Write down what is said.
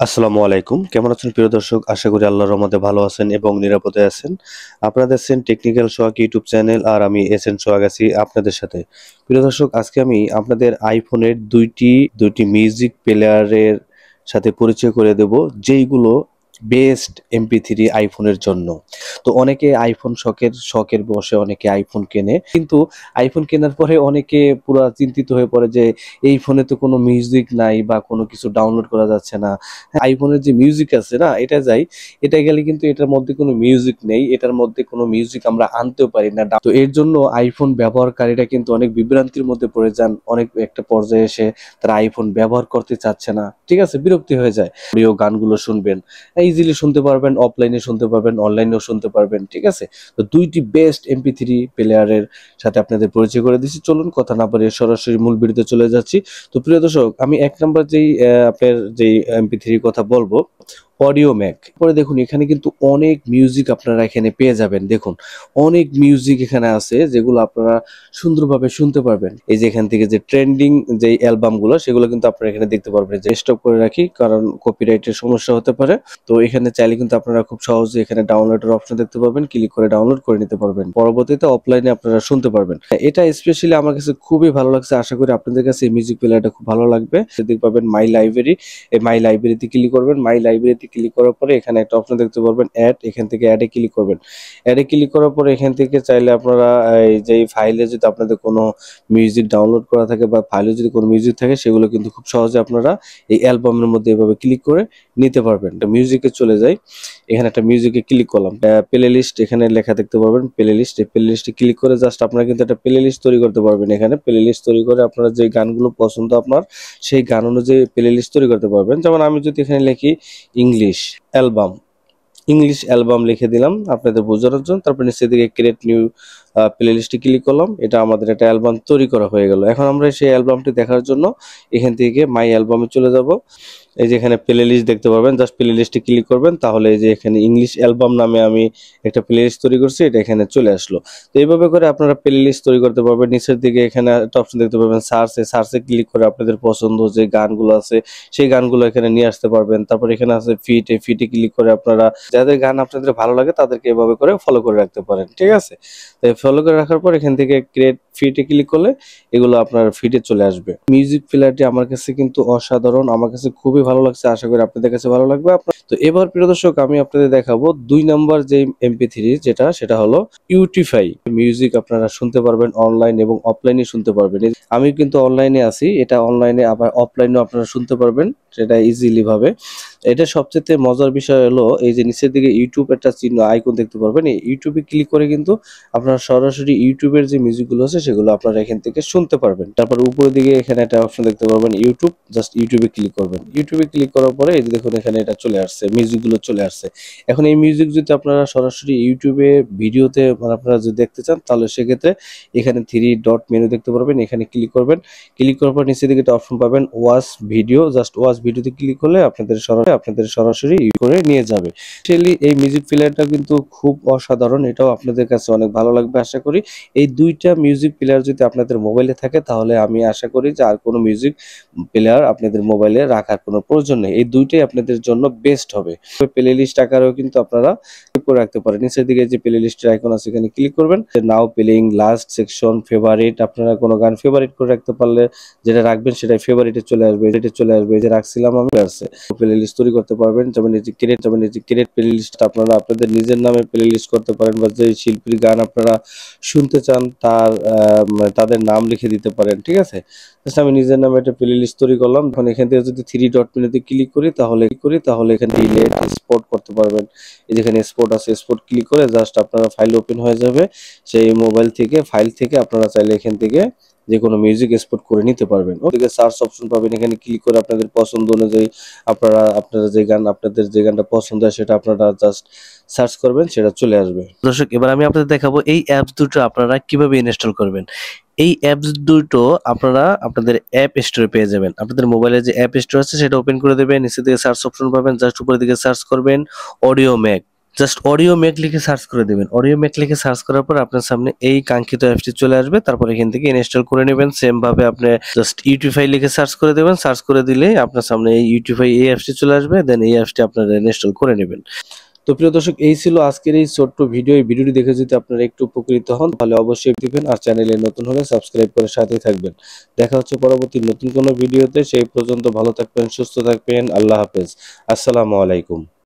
আসসালামু আলাইকুম। কেমন আছেন প্রিয় দর্শক? আশা করি আল্লাহর রহমতে ভালো আছেন এবং নিরাপদে আছেন। আপনারা দেখছেন টেকনিক্যাল সোহাগ ইউটিউব চ্যানেল আর আমি এসএন সোহাগ আছি আপনাদের সাথে। প্রিয় দর্শক, আজকে আমি আপনাদের আইফোনের দুইটি মিউজিক প্লেয়ারের সাথে পরিচয় করে দেব, যেইগুলো বেস্ট MP3 আইফোনের জন্য। তো অনেকে আইফোন শখের বশে অনেকে আইফোন কেনে। কিন্তু আইফোন কেনার পরে অনেকে পুরা চিন্তিত হয়ে পড়ে যে এই ফোনে তো কোনো মিউজিক নাই বা কোনো কিছু ডাউনলোড করা যাচ্ছে না। আইফোনের যে মিউজিক আছে না, এটা গেলে কিন্তু এটার মধ্যে কোনো মিউজিক নেই, এটার মধ্যে কোনো মিউজিক আমরা আনতেও পারি না। তো এর জন্য আইফোন ব্যবহারকারীরা কিন্তু অনেক বিভ্রান্তির মধ্যে পড়ে যান। অনেক একটা পর্যায়ে এসে তারা আইফোন ব্যবহার করতে চাচ্ছে না, ঠিক আছে, বিরক্তি হয়ে যায়। প্রিয় গানগুলো শুনবেন, ইজিলি শুনতে পারবেন, অফলাইনে শুনতে পারবেন, অনলাইনেও শুনতে পারবেন, ঠিক আছে। তো দুইটি বেস্ট MP3 প্লেয়ারের সাথে আপনাদের পরিচয় করে দিচ্ছি। চলুন কথা না বাড়িয়ে সরাসরি মূল ভিডিওতে চলে যাচ্ছি। তো প্রিয় দর্শক, আমি এক নাম্বার আপনার যেই MP3 কথা বলবো, অডিও ম্যাক। পরে দেখুন, এখানে কিন্তু অনেক মিউজিক আপনারা এখানে পেয়ে যাবেন। দেখুন, অনেক মিউজিক এখানে আছে যেগুলো আপনারা সুন্দরভাবে শুনতে পারবেন। এই যে এখান থেকে যে ট্রেন্ডিং যে অ্যালবামগুলো, সেগুলো কিন্তু আপনারা এখানে দেখতে পারবেন। যে স্টপ করে রাখি, কারণ কপিরাইটের সমস্যা হতে পারে। তো এখানে চাইলে কিন্তু আপনারা খুব সহজে এখানে ডাউনলোডের অপশন দেখতে পারবেন, ক্লিক করে ডাউনলোড করে নিতে পারবেন। পরবর্তীতে অফলাইনে আপনারা শুনতে পারবেন। এটা স্পেশালি আমার কাছে খুবই ভালো লাগছে। আশা করি আপনাদের কাছে এই মিউজিক প্লেয়ারটা খুব ভালো লাগবে। দেখতে পাবেন মাই লাইব্রেরি। এই মাই লাইব্রেরিতে ক্লিক করবেন। মাই লাইব্রেরিতে ক্লিক করার পরে এখানে একটা অপশন দেখতে পারবেন অ্যাড। এখান থেকে অ্যাডে ক্লিক করবেন। অ্যাডে ক্লিক করার পরে এখান থেকে চাইলে আপনারা এই যে ফাইলে যদি আপনাদের কোনো মিউজিক ডাউনলোড করা থাকে বা ফাইলে যদি কোনো মিউজিক থাকে, সেগুলো কিন্তু খুব সহজে আপনারা এই অ্যালবামের মধ্যে এভাবে ক্লিক করে নিতে পারবেন। মিউজিকে চলে যাই, এখানে একটা মিউজিকে ক্লিক করলাম, প্লে লিস্ট এখানে লেখা দেখতে পারবেন, প্লে লিস্ট। এই প্লে লিস্টে ক্লিক করে জাস্ট আপনারা কিন্তু একটা প্লে লিস্ট তৈরি করতে পারবেন। এখানে প্লে লিস্ট তৈরি করে আপনারা যে গানগুলো পছন্দ আপনার, সেই গান অনুযায়ী প্লে লিস্ট তৈরি করতে পারবেন। যেমন আমি যদি এখানে লিখি ইংলিশ অ্যালবাম, ইংলিশ অ্যালবাম লিখে দিলাম আপনাদের বোঝানোর জন্য। তারপর নিচের দিকে ক্রিয়েট নিউ প্লে লিস্টে ক্লিক করলাম। এটা আমাদের একটা অ্যালবাম তৈরি করা হয়ে গেল। এখন আমরা সেই অ্যালবামটি দেখার জন্য এখান থেকে মাই অ্যালবামে চলে যাব। এই যে এখানে প্লে লিস্ট দেখতে পাবেন, জাস্ট প্লে লিস্টে ক্লিক করবেন, তাহলে এই যে এখানে ইংলিশ অ্যালবাম নামে আমি একটা প্লে লিস্ট তৈরি করছি, এটা এখানে চলে আসলো। তো এইভাবে করে আপনারা প্লে লিস্ট তৈরি করতে পারবেন। নিচের দিকে এখানে একটা অপশন দেখতে পাবেন সার্চে ক্লিক করে আপনাদের পছন্দ যে গানগুলো আছে সেই গানগুলো এখানে নিয়ে আসতে পারবেন। তারপর এখানে আছে ফিটে ক্লিক করে আপনারা যাদের গান আপনাদের ভালো লাগে তাদেরকে এভাবে করে ফলো করে রাখতে পারেন, ঠিক আছে। তো ফলো করে রাখার পর এখান থেকে ক্রিয়েট ফিটে ক্লিক করলে এগুলো আপনার ফিটে চলে আসবে। মিউজিক প্লেয়ারটি আমার কাছে কিন্তু অসাধারণ, আমার কাছে খুবই ভালো লাগছে। আশা করি আপনাদের কাছে ভালো লাগবে। তো এবার প্রিয় দর্শক, আমি আপনাদের দেখাবো 2 নম্বর যে MP3, সেটা হলো ইউটিফাই মিউজিক। আপনারা শুনতে পারবেন অনলাইন এবং অফলাইনে শুনতে পারবেন। আমি কিন্তু অনলাইনে আছি, এটা অনলাইনে আবার অফলাইনেও আপনারা শুনতে পারবেন, সেটা ইজিলি ভাবে। এটা সবচেয়ে মজার বিষয় হলো এই যে নিচের দিকে ইউটিউব একটা চিহ্ন আইকন দেখতে পারবেন। এই ইউটিউবে ক্লিক করে কিন্তু আপনারা সরাসরি ইউটিউবের যে মিউজিকগুলো আছে সেগুলো আপনারা এখান থেকে শুনতে পারবেন। তারপর উপরের দিকে এখানে একটা অপশন দেখতে পারবেন ইউটিউব, জাস্ট ইউটিউবে ক্লিক করবেন। ইউটিউবে ক্লিক করার পরে এই যে দেখুন এখানে এটা চলে আসছে, মিউজিকগুলো চলে আসছে। এখন এই মিউজিক যদি আপনারা সরাসরি ইউটিউবে ভিডিওতে মানে আপনারা যদি দেখতে চান, তাহলে সেক্ষেত্রে এখানে 3 ডট মেনু দেখতে পারবেন, এখানে ক্লিক করবেন। ক্লিক করার পর নিচের দিকে একটা অপশন পাবেন ওয়াচ ভিডিও, জাস্ট ওয়াচ ভিডিওতে ক্লিক করলে আপনাদের সরাসরি করে নিয়ে যাবে। অ্যাকচুয়ালি এই মিউজিক প্লেয়ারটা কিন্তু খুব অসাধারণ, এটাও আপনাদের কাছে অনেক ভালো লাগবে আশা করি। এই দুইটা মিউজিক প্লেয়ার যদি আপনাদের মোবাইলে থাকে, তাহলে আমি আশা করি যে আর কোনো মিউজিক প্লেয়ার আপনাদের মোবাইলে রাখার কোনো প্রয়োজন নেই। এই দুইটাই আপনাদের জন্য বেস্ট হবে। প্লে লিস্ট আকারেও কিন্তু আপনারা করে রাখতে পারেন। নিচের দিকে যে প্লে লিস্টের আইকন আছে এখানে ক্লিক করবেন, নাও প্লেইং, লাস্ট সেকশন, ফেভারিট। আপনারা কোনো গান ফেভারিট করে রাখতে পারলে যেটা রাখবেন সেটাই ফেভারিটে চলে আসবে, যে রাখছিলাম আমি আসছে। প্লে লিস্ট তৈরি করতে পারবেন, যেমন এই যে ক্রিয়েট প্লে লিস্ট আপনারা আপনাদের নিজের নামে প্লে লিস্ট করতে পারেন, বা যে শিল্পীর গান আপনারা শুনতে চান তাদের নাম লিখে দিতে পারেন, ঠিক আছে। আমি নিজের নামে একটা প্লে লিস্ট তৈরি করলাম। এখন এখান থেকে যদি 3 ডট মেনুতে ক্লিক করি, তাহলে এখানে ডিলেট এক্সপোর্ট করতে পারবেন। এই যেখানে এক্সপোর্ট আছে, এক্সপোর্ট ক্লিক করে জাস্ট আপনারা ফাইল ওপেন হয়ে যাবে। সেই মোবাইল থেকে ফাইল থেকে আপনারা চাইলে এখান থেকে যে কোনো মিউজিক এক্সপোর্ট করে নিতে পারবেন। ওদিকে সার্চ অপশন পাবেন, এখানে ক্লিক করে আপনাদের পছন্দ অনুযায়ী আপনারা আপনাদের যে গানটা পছন্দ হয় সেটা আপনারা জাস্ট সার্চ করবেন, সেটা চলে আসবে। দর্শক, এবার আমি আপনাদের দেখাবো এই অ্যাপস দুটো আপনারা কিভাবে ইনস্টল করবেন। এই অ্যাপস দুটো আপনারা আপনাদের অ্যাপ স্টোরে পেয়ে যাবেন। আপনাদের মোবাইলে যে অ্যাপ স্টোর আছে সেটা ওপেন করে দেবেন, নিচে দিকে সার্চ অপশন পাবেন, জাস্ট উপরের দিকে সার্চ করবেন audio Mac. Just audio make লিখে সার্চ করে দেবেন। অডিও মেক লিখে সার্চ করার পর আপনার সামনে এই কাঙ্ক্ষিত অ্যাপসটি চলে আসবে। তারপর এখান থেকে ইনস্টল করে নেবেন। সেম ভাবে আপনি জাস্ট ইউটিফাই লিখে সার্চ করে দেবেন। সার্চ করে দিলেই আপনার সামনে এই ইউটিফাই এই অ্যাপসটি চলে আসবে। দেন এই অ্যাপসটি আপনারা ইনস্টল করে নেবেন। তো প্রিয় দর্শক, এই ছিল আজকের এই ছোট্ট ভিডিও। এই ভিডিওটি দেখে যদি আপনারা একটু উপকৃত হন তাহলে অবশ্যই দিবেন, আর চ্যানেলে নতুন হলে সাবস্ক্রাইব করে সাথেই থাকবেন। দেখা হচ্ছে পরবর্তী নতুন কোনো ভিডিওতে। সেই পর্যন্ত ভালো থাকবেন, সুস্থ থাকবেন। আল্লাহ হাফেজ। আসসালামু আলাইকুম।